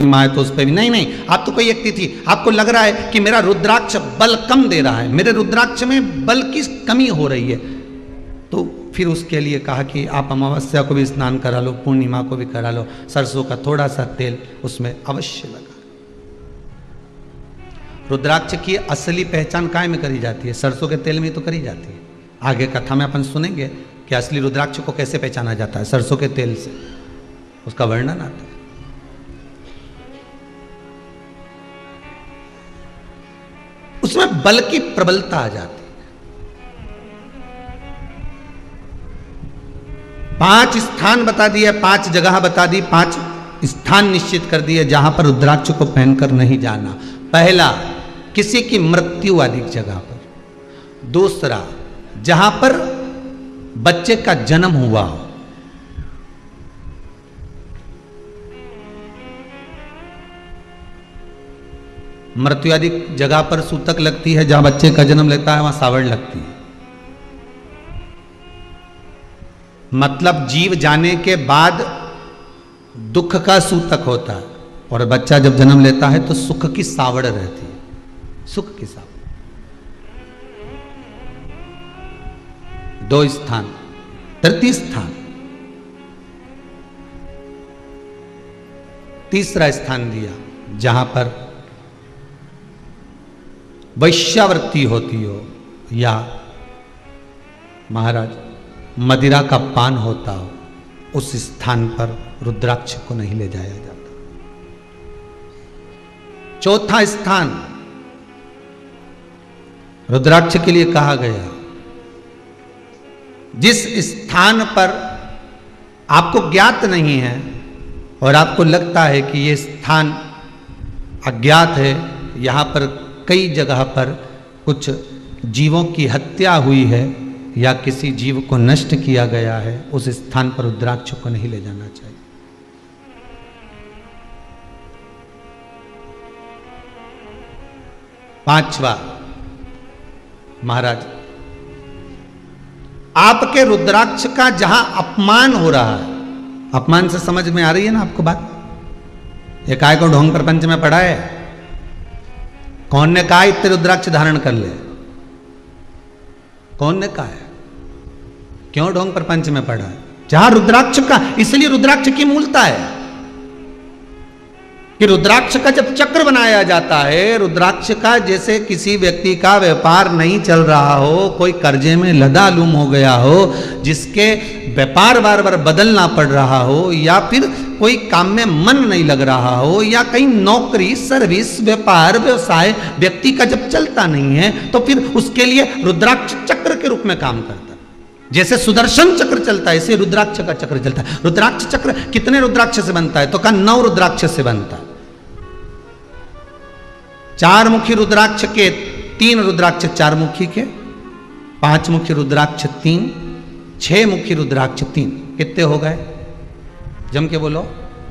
माँ तो उस पर भी नहीं नहीं, आप तो कोई व्यक्ति थी, आपको लग रहा है कि मेरा रुद्राक्ष बल कम दे रहा है, मेरे रुद्राक्ष में बल की कमी हो रही है, तो फिर उसके लिए कहा कि आप अमावस्या को भी स्नान करा लो, पूर्णिमा को भी करा लो, सरसों का थोड़ा सा तेल उसमें अवश्य लगा। रुद्राक्ष की असली पहचान काय में करी जाती है? सरसों के तेल में तो करी जाती है। आगे कथा में अपन सुनेंगे कि असली रुद्राक्ष को कैसे पहचाना जाता है, सरसों के तेल से, उसका वर्णन आता है। उसमें बल की प्रबलता आ जाती है। 5 स्थान बता दिए, 5 जगह बता दी, 5 स्थान निश्चित कर दिए जहां पर रुद्राक्ष को पहनकर नहीं जाना। पहला, किसी की मृत्यु वाली जगह पर। दूसरा, जहां पर बच्चे का जन्म हुआ हो। मृत्यु आदि जगह पर सूतक लगती है, जहां बच्चे का जन्म लेता है वहां सावड़ लगती है। मतलब जीव जाने के बाद दुख का सूतक होता है, और बच्चा जब जन्म लेता है तो सुख की सावड़ रहती है, सुख की सावड़। 2 स्थान। तृतीय स्थान, तीसरा स्थान दिया जहां पर वैश्यावृत्ति होती हो या महाराज मदिरा का पान होता हो, उस स्थान पर रुद्राक्ष को नहीं ले जाया जाता। चौथा स्थान रुद्राक्ष के लिए कहा गया, जिस स्थान पर आपको ज्ञात नहीं है और आपको लगता है कि यह स्थान अज्ञात है, यहां पर कई जगह पर कुछ जीवों की हत्या हुई है या किसी जीव को नष्ट किया गया है, उस स्थान पर रुद्राक्ष को नहीं ले जाना चाहिए। पांचवा, महाराज आपके रुद्राक्ष का जहां अपमान हो रहा है, अपमान से समझ में आ रही है ना आपको बात? ये काय को ढोंग प्रपंच में पढ़ा है? कौन ने कहा इतने रुद्राक्ष धारण कर ले? कौन ने कहा है? क्यों ढोंग प्रपंच में पढ़ा है? जहां रुद्राक्ष का, इसलिए रुद्राक्ष की मूलता है कि रुद्राक्ष का जब चक्र बनाया जाता है, रुद्राक्ष का जैसे किसी व्यक्ति का व्यापार नहीं चल रहा हो, कोई कर्जे में लदालूम हो गया हो, जिसके व्यापार बार बार बदलना पड़ रहा हो, या फिर कोई काम में मन नहीं लग रहा हो, या कहीं नौकरी सर्विस व्यापार व्यवसाय व्यक्ति का जब चलता नहीं है, तो फिर उसके लिए रुद्राक्ष चक्र के रूप में काम करता है। जैसे सुदर्शन चक्र चलता है, ऐसे रुद्राक्ष का चक्र चलता है। रुद्राक्ष चक्र कितने रुद्राक्ष से बनता है? तो कहा 9 रुद्राक्ष से बनता है। 4 मुखी रुद्राक्ष के 3 रुद्राक्ष 4 मुखी के, 5 मुखी रुद्राक्ष 3, 6 मुखी रुद्राक्ष 3, कितने हो गए? जम के बोलो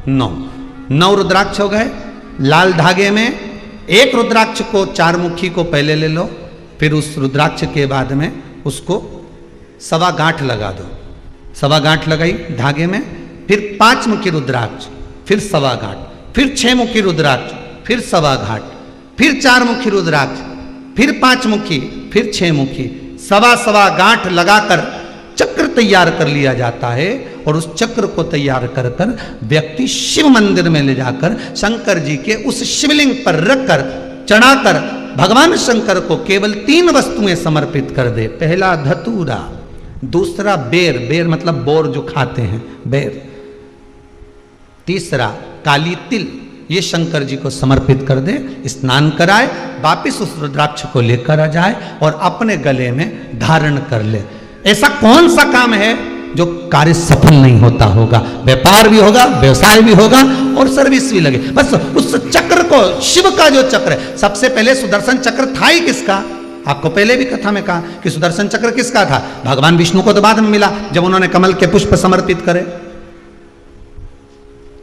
9 रुद्राक्ष हो गए। लाल धागे में एक रुद्राक्ष को 4 मुखी को पहले ले लो, फिर उस रुद्राक्ष के बाद में उसको 1.25 गांठ लगा दो। 1.25 गांठ लगाई धागे में, फिर 5 मुखी रुद्राक्ष, फिर 1.25 गांठ, फिर 6 मुखी रुद्राक्ष, फिर 1.25 गांठ, फिर 4 मुखी रुद्राक्ष, फिर 5 मुखी, फिर 6 मुखी, 1.25 गांठ लगाकर चक्र तैयार कर लिया जाता है। और उस चक्र को तैयार कर कर व्यक्ति शिव मंदिर में ले जाकर शंकर जी के उस शिवलिंग पर रखकर चढ़ाकर भगवान शंकर को केवल 3 वस्तुएं समर्पित कर दे। पहला धतूरा, दूसरा बेर, बेर मतलब बोर जो खाते हैं बेर, तीसरा काली तिल, ये शंकर जी को समर्पित कर दे, स्नान कराए, वापिस उस रुद्राक्ष को लेकर आ जाए और अपने गले में धारण कर ले। ऐसा कौन सा काम है जो कार्य सफल नहीं होता होगा? व्यापार भी होगा, व्यवसाय भी होगा और सर्विस भी लगे। बस उस चक्र को, शिव का जो चक्र है, सबसे पहले सुदर्शन चक्र था ही किसका? आपको पहले भी कथा में कहा कि सुदर्शन चक्र किसका था? भगवान विष्णु को तो बाद में मिला, जब उन्होंने कमल के पुष्प समर्पित करे।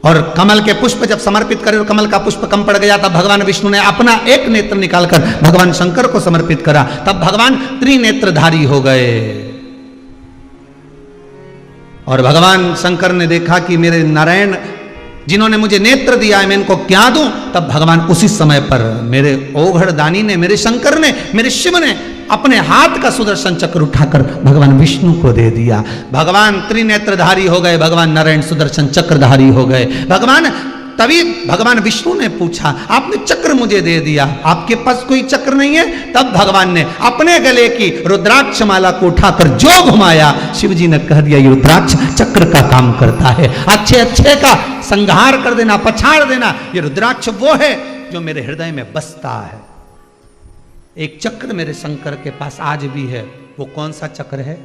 और कमल के पुष्प जब समर्पित करे और कमल का पुष्प कम पड़ गया, तब भगवान विष्णु ने अपना एक नेत्र निकालकर भगवान शंकर को समर्पित करा, तब भगवान त्रिनेत्रधारी हो गए। और भगवान शंकर ने देखा कि मेरे नारायण जिन्होंने मुझे नेत्र दिया है, मैं इनको क्या दूं? तब भगवान उसी समय पर मेरे ओघड़ दानी ने, मेरे शंकर ने, मेरे शिव ने अपने हाथ का सुदर्शन चक्र उठाकर भगवान विष्णु को दे दिया। भगवान त्रिनेत्रधारी हो गए, भगवान नारायण सुदर्शन चक्रधारी हो गए। तभी भगवान विष्णु ने पूछा, आपने चक्र मुझे दे दिया, आपके पास कोई चक्र नहीं है? तब भगवान ने अपने गले की रुद्राक्ष माला को उठाकर जो घुमाया, शिव जी ने कह दिया ये रुद्राक्ष चक्र का काम करता है, अच्छे अच्छे का संहार कर देना, पछाड़ देना। ये रुद्राक्ष वो है जो मेरे हृदय में बसता है। एक चक्र मेरे शंकर के पास आज भी है। वो कौन सा चक्र है?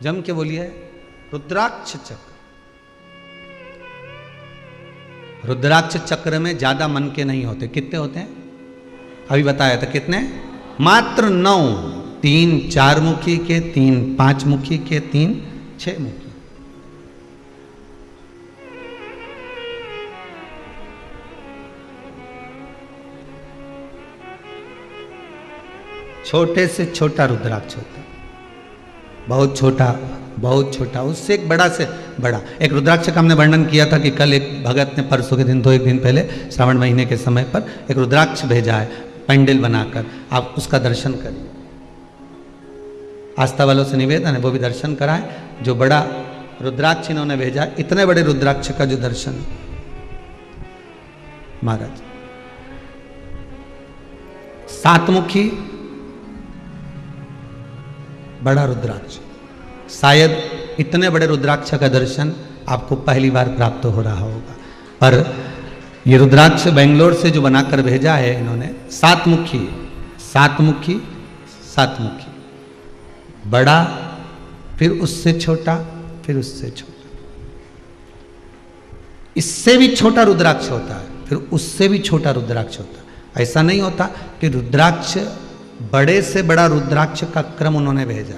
जम के बोलिए, रुद्राक्ष चक्र। रुद्राक्ष चक्र में ज्यादा मन के नहीं होते। कितने होते हैं? अभी बताया था कितने? मात्र 9। 3 4 मुखी के, 3 5 मुखी के, 3 6 मुखी। छोटे से छोटा रुद्राक्ष होता है, बहुत छोटा, बहुत छोटा, उससे एक बड़ा से बड़ा। एक रुद्राक्ष का हमने वर्णन किया था कि कल एक भगत ने परसों के दिन, 1 दिन पहले, श्रावण महीने के समय पर एक रुद्राक्ष भेजा है पेंडल बनाकर। आप उसका दर्शन करिए। आस्था वालों से निवेदन है वो भी दर्शन कराएं। जो बड़ा रुद्राक्ष इन्होंने भेजा, इतने बड़े रुद्राक्ष का जो दर्शन महाराज, 7 मुखी बड़ा रुद्राक्ष। शायद इतने बड़े रुद्राक्ष का दर्शन आपको पहली बार प्राप्त हो रहा होगा। पर ये रुद्राक्ष बेंगलोर से जो बनाकर भेजा है इन्होंने, 7 मुखी, 7 मुखी, 7 मुखी, बड़ा, फिर उससे छोटा, फिर उससे छोटा, इससे भी छोटा रुद्राक्ष होता है, फिर उससे भी छोटा रुद्राक्ष होता है। ऐसा नहीं होता कि रुद्राक्ष, बड़े से बड़ा रुद्राक्ष का क्रम उन्होंने भेजा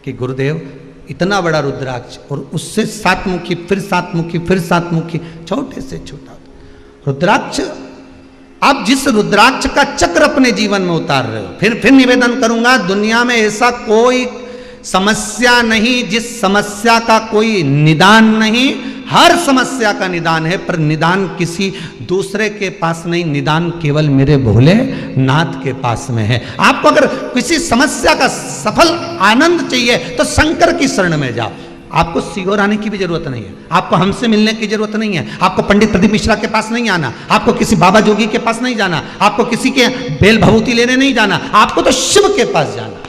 कि गुरुदेव इतना बड़ा रुद्राक्ष, और उससे 7 मुखी, फिर 7 मुखी, फिर 7 मुखी, छोटे से छोटा रुद्राक्ष। आप जिस रुद्राक्ष का चक्र अपने जीवन में उतार रहे हो, फिर निवेदन करूंगा, दुनिया में ऐसा कोई समस्या नहीं जिस समस्या का कोई निदान नहीं। हर समस्या का निदान है, पर निदान किसी दूसरे के पास नहीं, निदान केवल मेरे भोले नाथ के पास में है। आपको अगर किसी समस्या का सफल आनंद चाहिए तो शंकर की शरण में जाओ। आपको सीहोर आने की भी जरूरत नहीं है, आपको हमसे मिलने की जरूरत नहीं है, आपको पंडित प्रदीप मिश्रा के पास नहीं आना, आपको किसी बाबा जोगी के पास नहीं जाना, आपको किसी के बेल भभूति लेने नहीं जाना, आपको तो शिव के पास जाना।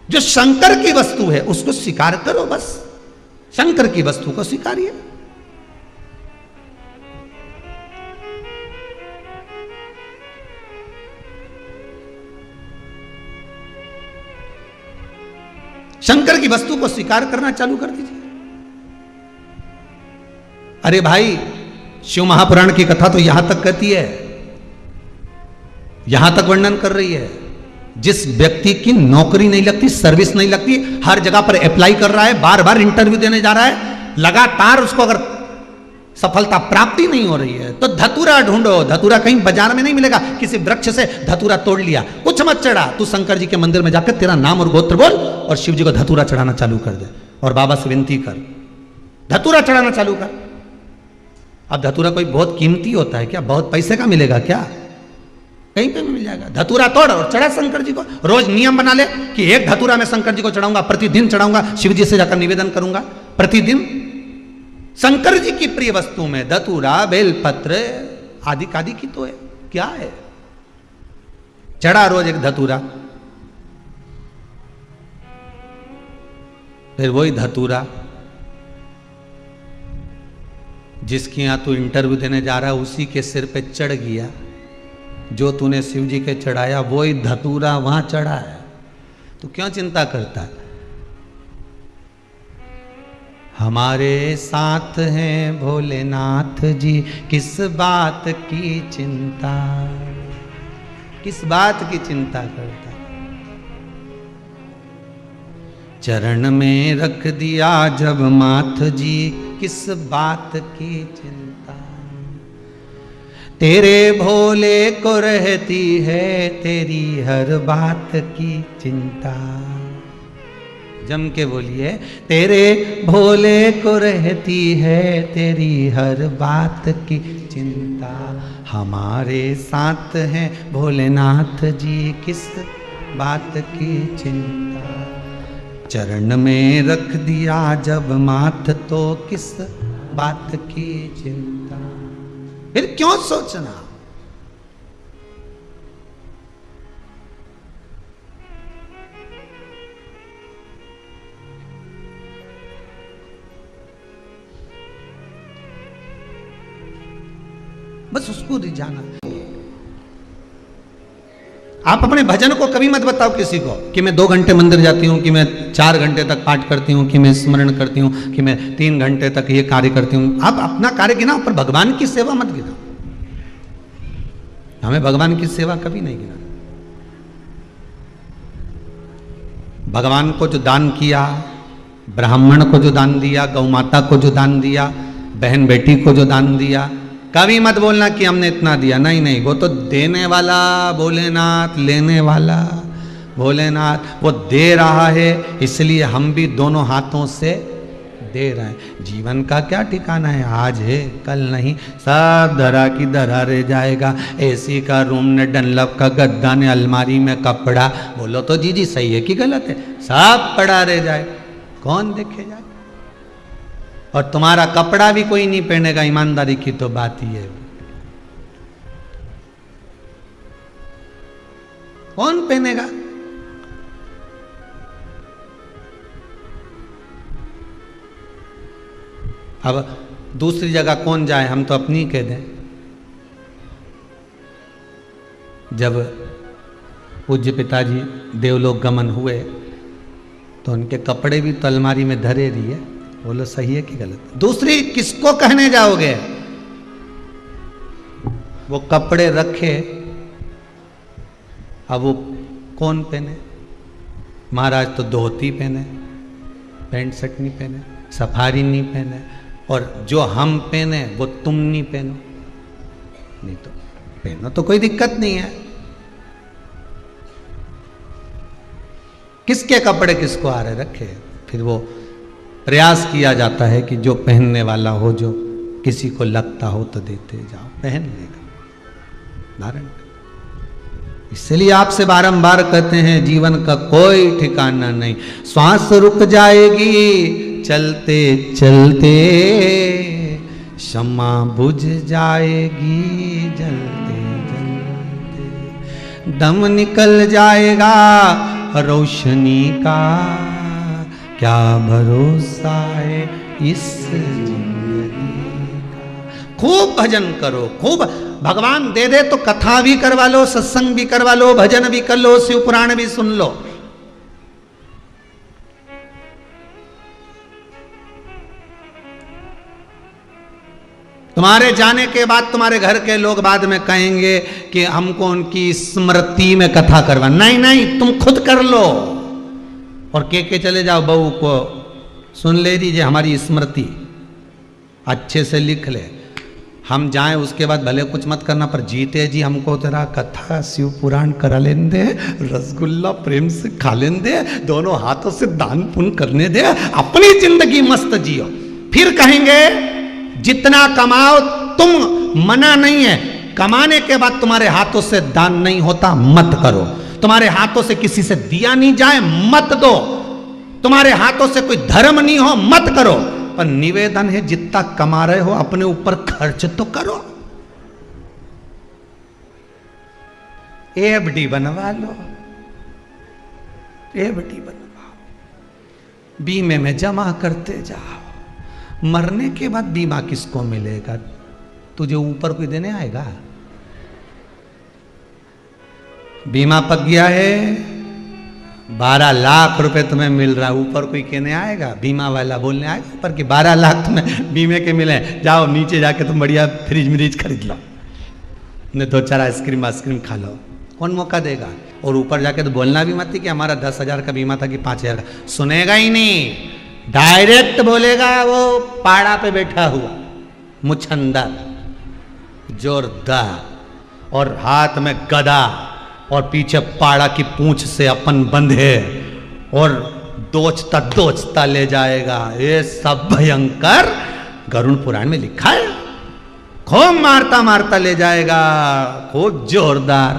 जो शंकर की वस्तु है उसको स्वीकार करो, बस शंकर की वस्तु को स्वीकारिए। शंकर की वस्तु को स्वीकार करना चालू कर दीजिए। अरे भाई, शिव महापुराण की कथा तो यहां तक कहती है, यहां तक वर्णन कर रही है, जिस व्यक्ति की नौकरी नहीं लगती, सर्विस नहीं लगती, हर जगह पर अप्लाई कर रहा है, बार बार इंटरव्यू देने जा रहा है, लगातार उसको अगर सफलता प्राप्ति नहीं हो रही है तो धतूरा ढूंढो। धतूरा कहीं बाजार में नहीं मिलेगा, किसी वृक्ष से धतूरा तोड़ लिया, कुछ मत चढ़ा, तू शंकर जी के मंदिर में जाकर तेरा नाम और गोत्र बोल और शिव जी को धतूरा चढ़ाना चालू कर दे और बाबा से विनती कर, धतूरा चढ़ाना चालू कर। अब धतूरा कोई बहुत कीमती होता है क्या? बहुत पैसे का मिलेगा क्या? कहीं पे मिल जाएगा। धतूरा तोड़ और चढ़ा शंकर जी को। रोज नियम बना ले कि एक धतूरा मैं शंकर जी को चढ़ाऊंगा, प्रतिदिन चढ़ाऊंगा, शिव जी से जाकर निवेदन करूंगा प्रतिदिन। शंकर जी की प्रिय वस्तु में धतूरा, बेलपत्र आदि कादि की तो है, क्या है? चढ़ा रोज एक धतूरा, फिर वही धतूरा जिसके यहां तू इंटरव्यू देने जा रहा है उसी के सिर पे चढ़ गया। जो तूने शिव जी के चढ़ाया वही धतूरा वहां चढ़ा है, तू क्यों चिंता करता है? हमारे साथ हैं भोलेनाथ जी, किस बात की चिंता, किस बात की चिंता करता? चरण में रख दिया जब माथ जी, किस बात की चिंता? तेरे भोले को रहती है तेरी हर बात की चिंता। जम के बोलिए। तेरे भोले को रहती है तेरी हर बात की चिंता, हमारे साथ हैं भोलेनाथ जी किस बात की चिंता, चरण में रख दिया जब माथ तो किस बात की चिंता। फिर क्यों सोचना। बस उसको रिझाना। आप अपने भजन को कभी मत बताओ किसी को कि मैं 2 घंटे मंदिर जाती हूं, कि मैं 4 घंटे तक पाठ करती हूं, कि मैं स्मरण करती हूं, कि मैं 3 घंटे तक ये कार्य करती हूं। आप अपना कार्य गिनाओ पर भगवान की सेवा मत गिनाओ। हमें भगवान की सेवा कभी नहीं गिना। भगवान को जो दान किया, ब्राह्मण को जो दान दिया, गौ माता को जो दान दिया, बहन बेटी को जो दान दिया, कभी मत बोलना कि हमने इतना दिया। नहीं नहीं, वो तो देने वाला भोलेनाथ, लेने वाला भोलेनाथ, वो दे रहा है, इसलिए हम भी दोनों हाथों से दे रहे हैं। जीवन का क्या ठिकाना है, आज है कल नहीं, सब धरा की धरा रह जाएगा। एसी का रूम ने, डनलप का गद्दा ने, अलमारी में कपड़ा, बोलो तो जी जी सही है कि गलत है, सब पड़ा रह जाए, कौन देखे जाए। और तुम्हारा कपड़ा भी कोई नहीं पहनेगा, ईमानदारी की तो बात ही है। कौन पहनेगा। अब दूसरी जगह कौन जाए, हम तो अपनी कह दें। जब पूज्य पिताजी देवलोक गमन हुए तो उनके कपड़े भी तो अलमारी में धरे रही है, बोलो सही है कि गलत। दूसरी किसको कहने जाओगे। वो कपड़े रखे, अब वो कौन पहने। महाराज तो धोती पहने, पैंट शर्ट नहीं पहने, सफारी नहीं पहने, और जो हम पहने वो तुम नहीं पहनो। नहीं तो पहनो तो कोई दिक्कत नहीं है। किसके कपड़े किसको आ रहे रखे। फिर वो प्रयास किया जाता है कि जो पहनने वाला हो, जो किसी को लगता हो तो देते जाओ, पहन लेगा, धारण। इसलिए आपसे बारंबार कहते हैं जीवन का कोई ठिकाना नहीं। श्वास रुक जाएगी चलते चलते, शम्मा बुझ जाएगी जलते जलते, दम निकल जाएगा रोशनी का, क्या भरोसा है इस जिंदगी का। खूब भजन करो, खूब। भगवान दे दे तो कथा भी करवा लो, सत्संग भी करवा लो, भजन भी कर लो, शिव पुराण भी सुन लो। तुम्हारे जाने के बाद तुम्हारे घर के लोग बाद में कहेंगे कि हमको उनकी स्मृति में कथा करवा। नहीं नहीं, तुम खुद कर लो और के चले जाओ, बहू को सुन ले दीजिए हमारी स्मृति, अच्छे से लिख ले। हम जाएं उसके बाद भले कुछ मत करना, पर जीते जी हमको तेरा कथा शिव पुराण करा लेने दे, रसगुल्ला प्रेम से खा लेने दे, दोनों हाथों से दान पुण्य करने दे, अपनी जिंदगी मस्त जियो। फिर कहेंगे जितना कमाओ, तुम मना नहीं है, कमाने के बाद तुम्हारे हाथों से दान नहीं होता मत करो, तुम्हारे हाथों से किसी से दिया नहीं जाए मत दो, तुम्हारे हाथों से कोई धर्म नहीं हो मत करो, पर निवेदन है जितना कमा रहे हो अपने ऊपर खर्च तो करो। एफडी बनवा लो, एफडी बनवाओ, बीमे में जमा करते जाओ। मरने के बाद बीमा किसको मिलेगा, तुझे ऊपर कोई देने आएगा। बीमा पक गया है, 12 लाख रुपए तुम्हें मिल रहा है, ऊपर कोई कहने आएगा, बीमा वाला बोलने आएगा ऊपर कि 12 लाख तुम्हें बीमे के मिले, जाओ नीचे जाके तुम बढ़िया फ्रिज मिरीज खरीद लो, ने 2-4 आइसक्रीम खा लो, कौन मौका देगा। और ऊपर जाके तो बोलना भी मत कि हमारा 10,000 का बीमा था कि 5,000 का, सुनेगा ही नहीं, डायरेक्ट बोलेगा वो पाड़ा पे बैठा हुआ मुछंदर जोरदार, और हाथ में गदा और पीछे पाड़ा की पूंछ से अपन बंधे, और दोचता ले जाएगा। ये सब भयंकर गरुड़ पुराण में लिखा है। खूब मारता ले जाएगा, खूब जोरदार।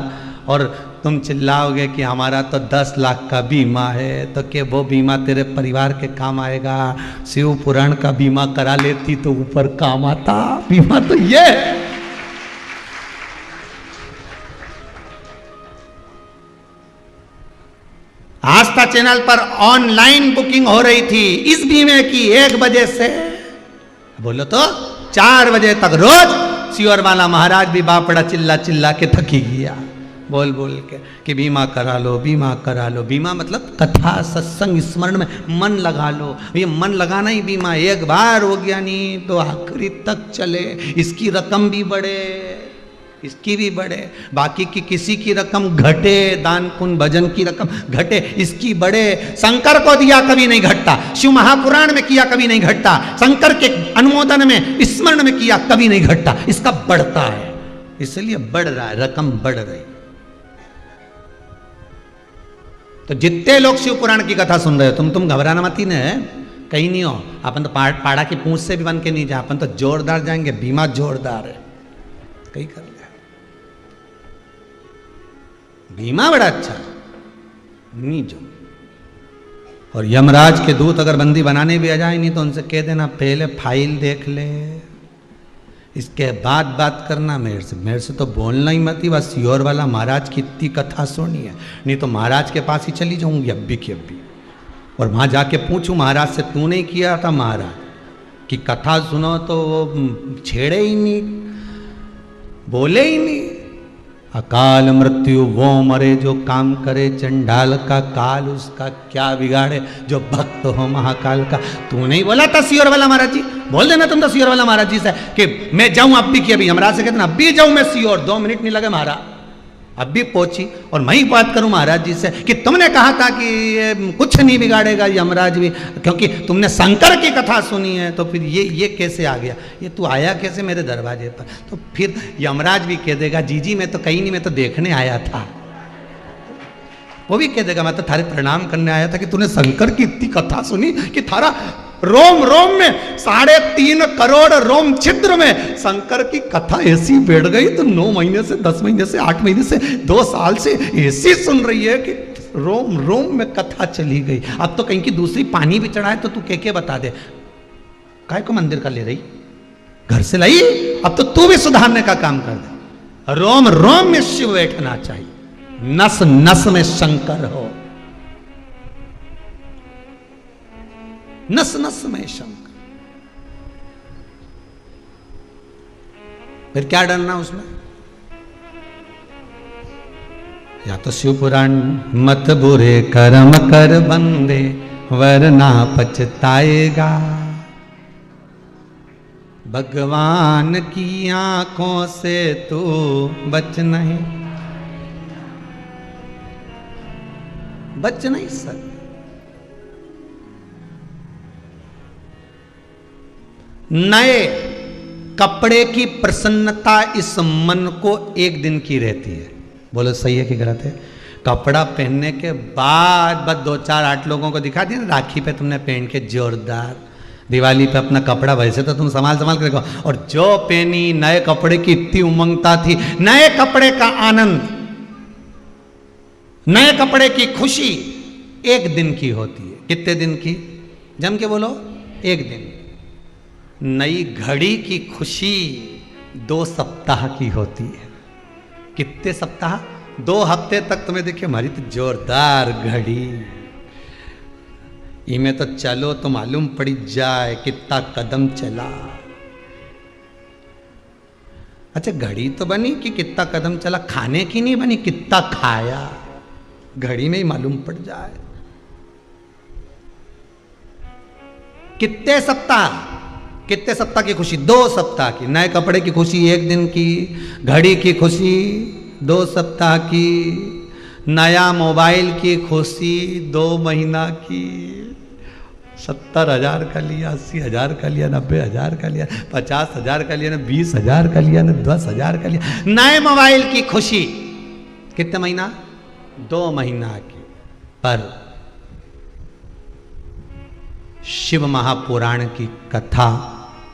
और तुम चिल्लाओगे कि हमारा तो 10 लाख का बीमा है, तो क्या वो बीमा तेरे परिवार के काम आएगा? शिव पुराण का बीमा करा लेती तो ऊपर काम आता। बीमा तो ये है। आस्था चैनल पर ऑनलाइन बुकिंग हो रही थी इस बीमे की 1 बजे से बोलो तो 4 बजे तक रोज सियोर वाला महाराज भी बापड़ा चिल्ला के थकी गया बोल के कि बीमा करा लो, बीमा करा लो। बीमा मतलब कथा सत्संग स्मरण में मन लगा लो। ये मन लगाना ही बीमा। एक बार हो गया नहीं तो आखिरी तक चले। इसकी रकम भी बढ़े, इसकी भी बढ़े, बाकी की किसी की रकम घटे, दान पुण्य भजन की रकम घटे, इसकी बढ़े। शंकर को दिया कभी नहीं घटता, शिव महापुराण में किया कभी नहीं घटता, शंकर के अनुमोदन में स्मरण में किया कभी नहीं घटता। इसका बढ़ता है, इसलिए बढ़ रहा है, रकम बढ़ रही। तो जितने लोग शिव पुराण की कथा सुन रहे हो, तुम घबराना मत ही न, कहीं नहीं हो। अपन तो पाड़ा की पूंछ से भी बन के नहीं जा, अपन तो जोरदार जाएंगे। बीमा जोरदार है, कहीं कर लिया। बीमा बड़ा अच्छा नहीं जो। और यमराज के दूत अगर बंदी बनाने भी आ जाए नहीं तो उनसे कह देना पहले फाइल देख ले, इसके बाद बात करना। मेरे से तो बोलना ही मत ही। बस सियोर वाला महाराज की इतनी कथा सुनी है, नहीं तो महाराज के पास ही चली जाऊंगी अब्बी की अब्बी, और वहां जाके पूछूं महाराज से, तू नहीं किया था महाराज की कथा सुनो? तो वो छेड़े ही नहीं, बोले ही नहीं। अकाल मृत्यु वो मरे जो काम करे, चंडाल का काल उसका क्या बिगाड़े, जो भक्त हो महाकाल का। तू नहीं बोला था सियोर वाला महाराज जी? बोल देना तुम तो सियोर वाला महाराज जी से कि मैं जाऊं अब्बी की अभी। हमराज से कहते ना अब्बी जाऊं मैं सियोर, 2 मिनट नहीं लगे महाराज, अब्बी पहुंची। और मैं ही बात करूं महाराज जी से कि तुमने कहा था कि ये कुछ नहीं बिगाड़ेगा यमराज भी, क्योंकि तुमने शंकर की कथा सुनी है। तो फिर ये कैसे आ गया? ये तू आया कैसे मेरे दरवाजे पर? तो फिर यमराज भी कह देगा जी मैं तो कहीं नहीं, मैं तो देखने आया था। वो भी कह देगा मैं तो थारे प्रणाम करने आया था कि तूने शंकर की इतनी कथा सुनी कि थारा रोम रोम में 3.5 करोड़ रोम छिद्र में शंकर की कथा ऐसी बैठ गई। तो 9 महीने से, 10 महीने से, 8 महीने से, 2 साल से ऐसी सुन रही है कि रोम रोम में कथा चली गई। अब तो कहीं की दूसरी पानी भी चढ़ाए तो तू के बता दे, काय को मंदिर का ले रही, घर से लाई। अब तो तू भी सुधारने का काम कर दे। रोम रोम में शिव बैठना चाहिए, नस नस में शंकर हो, नस नस में शंकर। फिर क्या डरना उसमें? या तो शिव पुराण, मत बुरे कर्म कर बंदे वरना पछताएगा, भगवान की आंखों से तू बच नहीं सकता। नए कपड़े की प्रसन्नता इस मन को 1 दिन की रहती है। बोलो सही है कि गलत है? कपड़ा पहनने के बाद बस 2-4-8 लोगों को दिखा दिया, राखी पे तुमने पहन के जोरदार, दिवाली पे अपना कपड़ा वैसे तो तुम संभाल के रखो। और जो पहनी नए कपड़े की इतनी उमंगता थी, नए कपड़े का आनंद, नए कपड़े की खुशी 1 दिन की होती है। कितने दिन की? जम के बोलो, 1 दिन। नई घड़ी की खुशी 2 सप्ताह की होती है। कितने सप्ताह? 2 हफ्ते तक तुम्हें देखिए हमारी तो जोरदार घड़ी, इमें तो चलो तो मालूम पड़ी जाए कितना कदम चला। अच्छा घड़ी तो बनी कि कितना कदम चला, खाने की नहीं बनी, कितना खाया, घड़ी में ही मालूम पड़ जाए। कितने सप्ताह की खुशी? 2 सप्ताह की। नए कपड़े की खुशी 1 दिन की, घड़ी की खुशी 2 सप्ताह की, नया मोबाइल की खुशी 2 महीना की। 70,000 का लिया, 80,000 का लिया, 90,000 का लिया, 50,000 का लिया, 20,000 का लिया, 10,000 का लिया। नए मोबाइल की खुशी कितने महीना? 2 महीना की। पर शिव महापुराण की कथा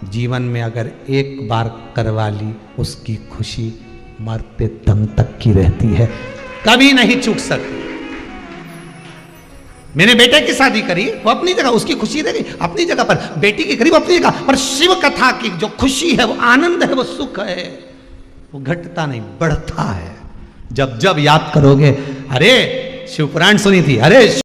जीवन में अगर एक बार करवा ली, उसकी खुशी मरते दम तक की रहती है, कभी नहीं चूक सकती। मैंने बेटे की शादी करी, वो अपनी जगह, उसकी खुशी रही अपनी जगह पर, बेटी की करी वो अपनी जगह पर, शिव कथा की जो खुशी है, वो आनंद है, वो सुख है, वो घटता नहीं बढ़ता है। जब जब याद करोगे, अरे शिव पुराण सुनी थी, अरे